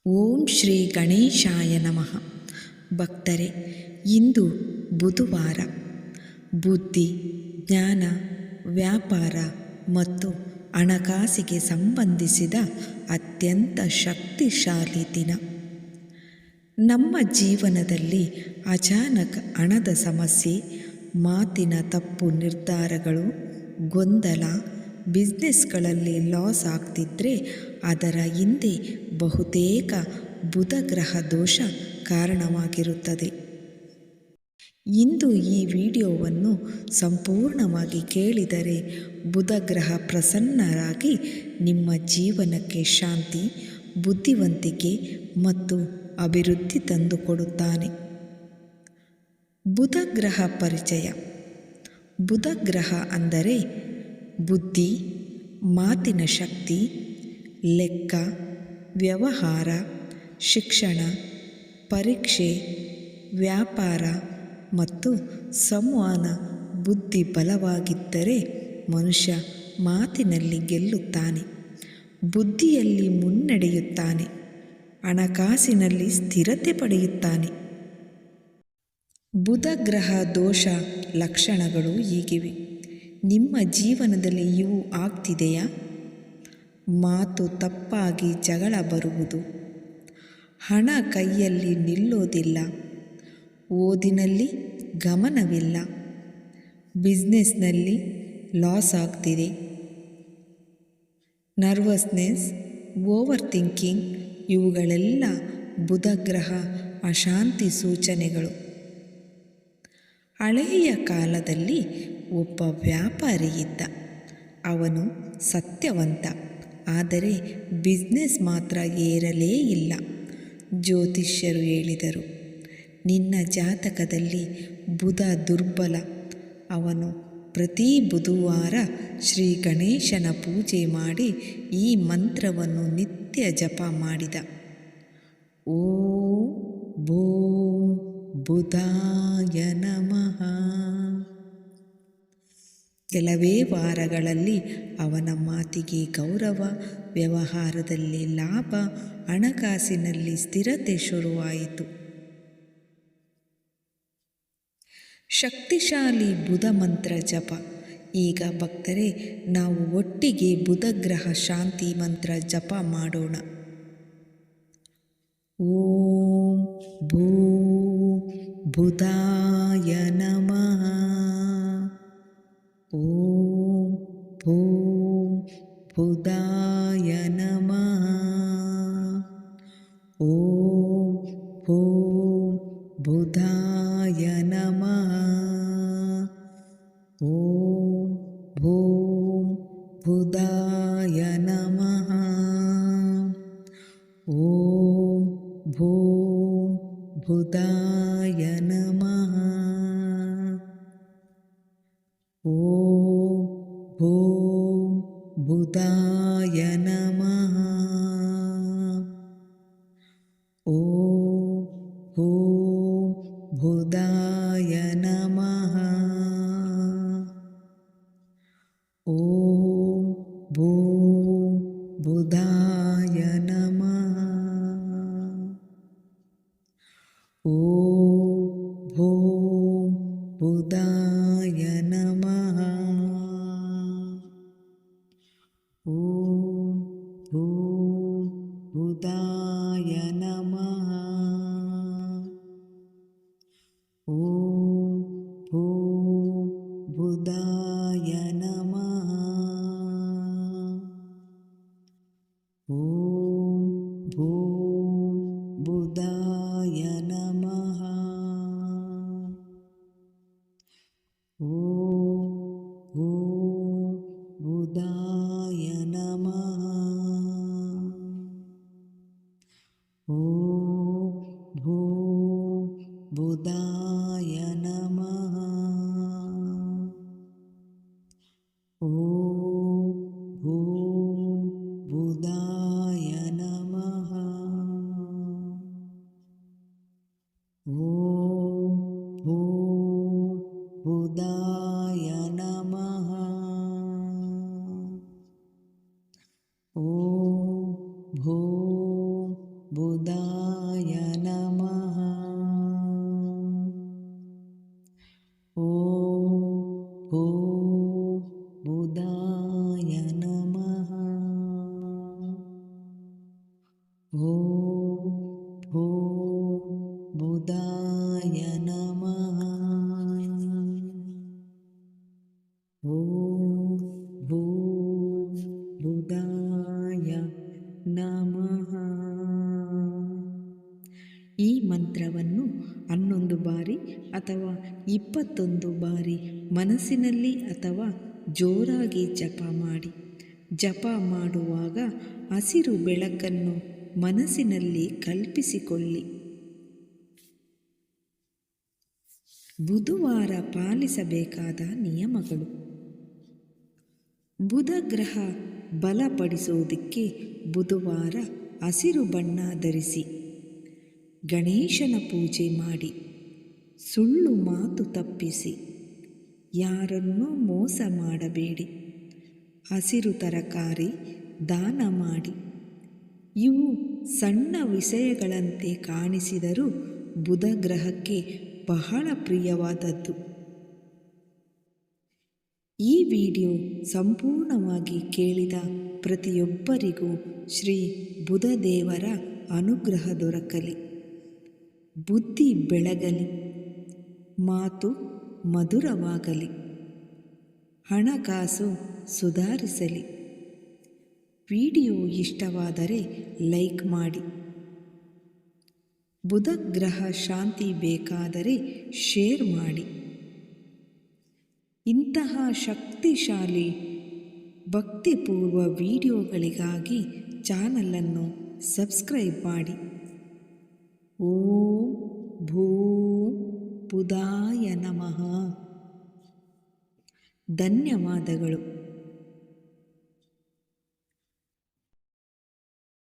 ಓಂ ಶ್ರೀ ಗಣೇಶಾಯ ನಮಃ. ಭಕ್ತರೆ, ಇಂದು ಬುಧವಾರ. ಬುದ್ಧಿ, ಜ್ಞಾನ, ವ್ಯಾಪಾರ ಮತ್ತು ಹಣಕಾಸಿಗೆ ಸಂಬಂಧಿಸಿದ ಅತ್ಯಂತ ಶಕ್ತಿಶಾಲಿ ದಿನ. ನಮ್ಮ ಜೀವನದಲ್ಲಿ ಅಚಾನಕ್ ಹಣದ ಸಮಸ್ಯೆ, ಮಾತಿನ ತಪ್ಪು ನಿರ್ಧಾರಗಳು, ಗೊಂದಲ, ಬಿಸ್ನೆಸ್ಗಳಲ್ಲಿ ಲಾಸ್ ಆಗ್ತಿದ್ರೆ ಅದರ ಹಿಂದೆ ಬಹುತೇಕ ಬುಧ ಗ್ರಹ ದೋಷ ಕಾರಣವಾಗಿರುತ್ತದೆ. ಇಂದು ಈ ವಿಡಿಯೋವನ್ನು ಸಂಪೂರ್ಣವಾಗಿ ಕೇಳಿದರೆ ಬುಧ ಗ್ರಹ ಪ್ರಸನ್ನರಾಗಿ ನಿಮ್ಮ ಜೀವನಕ್ಕೆ ಶಾಂತಿ, ಬುದ್ಧಿವಂತಿಕೆ ಮತ್ತು ಅಭಿವೃದ್ಧಿ ತಂದುಕೊಡುತ್ತಾನೆ. ಬುಧ ಗ್ರಹ ಪರಿಚಯ. ಬುಧ ಗ್ರಹ ಅಂದರೆ ಬುದ್ಧಿ, ಮಾತಿನ ಶಕ್ತಿ, ಲೆಕ್ಕ, ವ್ಯವಹಾರ, ಶಿಕ್ಷಣ, ಪರೀಕ್ಷೆ, ವ್ಯಾಪಾರ ಮತ್ತು ಸಂವಹನ ಬುದ್ಧಿ ಬಲವಾಗಿದ್ದರೆ ಮನುಷ್ಯ ಮಾತಿನಲ್ಲಿ ಗೆಲ್ಲುತ್ತಾನೆ, ಬುದ್ಧಿಯಲ್ಲಿ ಮುನ್ನಡೆಯುತ್ತಾನೆ, ಹಣಕಾಸಿನಲ್ಲಿ ಸ್ಥಿರತೆ ಪಡೆಯುತ್ತಾನೆ. ಬುಧ ಗ್ರಹ ದೋಷ ಲಕ್ಷಣಗಳು ಹೀಗಿವೆ. ನಿಮ್ಮ ಜೀವನದಲ್ಲಿ ಇವು ಆಗ್ತಿದೆಯಾ? ಮಾತು ತಪ್ಪಾಗಿ ಜಗಳ ಬರುವುದು, ಹಣ ಕೈಯಲ್ಲಿ ನಿಲ್ಲೋದಿಲ್ಲ, ಓದಿನಲ್ಲಿ ಗಮನವಿಲ್ಲ, ಬಿಸ್ನೆಸ್ನಲ್ಲಿ ಲಾಸ್ ಆಗ್ತಿದೆ, ನರ್ವಸ್ನೆಸ್, ಓವರ್ ಥಿಂಕಿಂಗ್ ಇವುಗಳೆಲ್ಲ ಬುಧ ಗ್ರಹ ಅಶಾಂತಿ ಸೂಚನೆಗಳು. ಹಳೆಯ ಕಾಲದಲ್ಲಿ ಒಬ್ಬ ವ್ಯಾಪಾರಿ ಇದ್ದ. ಅವನು ಸತ್ಯವಂತ, ಆದರೆ ಬಿಸ್ನೆಸ್ ಮಾತ್ರ ಏರಲೇ ಇಲ್ಲ. ಜ್ಯೋತಿಷ್ಯರು ಹೇಳಿದರು, ನಿನ್ನ ಜಾತಕದಲ್ಲಿ ಬುಧ ದುರ್ಬಲ. ಅವನು ಪ್ರತಿ ಬುಧವಾರ ಶ್ರೀ ಗಣೇಶನ ಪೂಜೆ ಮಾಡಿ ಈ ಮಂತ್ರವನ್ನು ನಿತ್ಯ ಜಪ ಮಾಡಿದ. ಓಂ ಭೂಂ ಬುಧಾಯ ನಮಃ. ಕೆಲವೇ ವಾರಗಳಲ್ಲಿ ಅವನ ಮಾತಿಗೆ ಗೌರವ, ವ್ಯವಹಾರದಲ್ಲಿ ಲಾಭ, ಹಣಕಾಸಿನಲ್ಲಿ ಸ್ಥಿರತೆ ಶುರುವಾಯಿತು. ಶಕ್ತಿಶಾಲಿ ಬುಧ ಮಂತ್ರ ಜಪ. ಈಗ ಭಕ್ತರೆ, ನಾವು ಒಟ್ಟಿಗೆ ಬುಧ ಗ್ರಹ ಶಾಂತಿ ಮಂತ್ರ ಜಪ ಮಾಡೋಣ. ಓಂ ಭೂಂ ಬುಧಾಯ ನಮಃ. ಓಂ ಭೂಂ ಬುಧಾಯ ನಮಃ. ಓಂ ಭೂಂ ಬುಧಾಯ ನಮಃ. ಓಂ ಭೂಂ ಬುಧಾಯ ನಮಃ. ಓಂ ಭೂಂ ಬುಧಾಯ ನಮಃ. ಓಂ ಭೂಂ ಬುಧಾಯ ನಮಃ. ಓಂ ಭೂಂ ಬುಧಾಯ ನಮಃ. ಓಂ ಭೂಂ ಬುಧಾಯ ನಮಃ. ಓಂ ಭೂಂ ಬುಧಾಯ ನಮಃ. ಓಂ ಭೂಂ ಬುಧಾಯ ನಮಃ. ಓಂ ಭೂಂ ಬುಧಾಯ ನಮಃ. ಓಂ ಭೂಂ ಬುಧಾಯ ನಮಃ. ಓಂ ಭೂಂ ಬುಧಾಯ ನಮಃ. ಓಂ ಭೂಂ ಬುಧಾಯ ನಮಃ. ಓಂ ಭೂಂ ಬುಧಾಯ ನಮಃ. ಓಂ ಭೂಂ ಬುಧಾಯ ನಮಃ. ಓಂ ಭೂಂ ಓಂ ಭೂ ಬುಧಾಯ ನಮಃ. ಓಂ ಭೂ ಬುಧಾಯ ನಮಃ. ಈ ಮಂತ್ರವನ್ನು 11 ಬಾರಿ ಅಥವಾ 21 ಬಾರಿ ಮನಸ್ಸಿನಲ್ಲಿ ಅಥವಾ ಜೋರಾಗಿ ಜಪ ಮಾಡಿ. ಜಪ ಮಾಡುವಾಗ ಹಸಿರು ಬೆಳಕನ್ನು ಮನಸ್ಸಿನಲ್ಲಿ ಕಲ್ಪಿಸಿಕೊಳ್ಳಿ. ಬುಧವಾರ ಪಾಲಿಸಬೇಕಾದ ನಿಯಮಗಳು. ಬುಧ ಗ್ರಹ ಬಲಪಡಿಸುವುದಕ್ಕೆ ಬುಧವಾರ ಹಸಿರು ಬಣ್ಣ ಧರಿಸಿ. ಗಣೇಶನ ಪೂಜೆ ಮಾಡಿ. ಸುಳ್ಳು ಮಾತು ತಪ್ಪಿಸಿ. ಯಾರನ್ನೂ ಮೋಸ ಮಾಡಬೇಡಿ. ಹಸಿರು ತರಕಾರಿ ದಾನ ಮಾಡಿ. ಇವು ಸಣ್ಣ ವಿಷಯಗಳಂತೆ ಕಾಣಿಸಿದರೂ ಬುಧ ಗ್ರಹಕ್ಕೆ ಬಹಳ ಪ್ರಿಯವಾದದ್ದು. ಈ ವಿಡಿಯೋ ಸಂಪೂರ್ಣವಾಗಿ ಕೇಳಿದ ಪ್ರತಿಯೊಬ್ಬರಿಗೂ ಶ್ರೀ ಬುಧದೇವರ ಅನುಗ್ರಹ ದೊರಕಲಿ. ಬುದ್ಧಿ ಬೆಳಗಲಿ. ಮಾತು ಮಧುರವಾಗಲಿ. ಹಣಕಾಸು ಸುಧಾರಿಸಲಿ. ವಿಡಿಯೋ ಇಷ್ಟವಾದರೆ ಲೈಕ್ ಮಾಡಿ. ಬುಧ ಗ್ರಹ ಶಾಂತಿ ಬೇಕಾದರೆ ಶೇರ್ ಮಾಡಿ. ಇಂತಹ ಶಕ್ತಿಶಾಲಿ ಭಕ್ತಿಪೂರ್ವ ವಿಡಿಯೋಗಳಿಗಾಗಿ ಚಾನಲನ್ನು ಸಬ್ಸ್ಕ್ರೈಬ್ ಮಾಡಿ. ಓಂ ಭೂ ಬುಧಾಯ ನಮಃ. ಧನ್ಯವಾದಗಳು.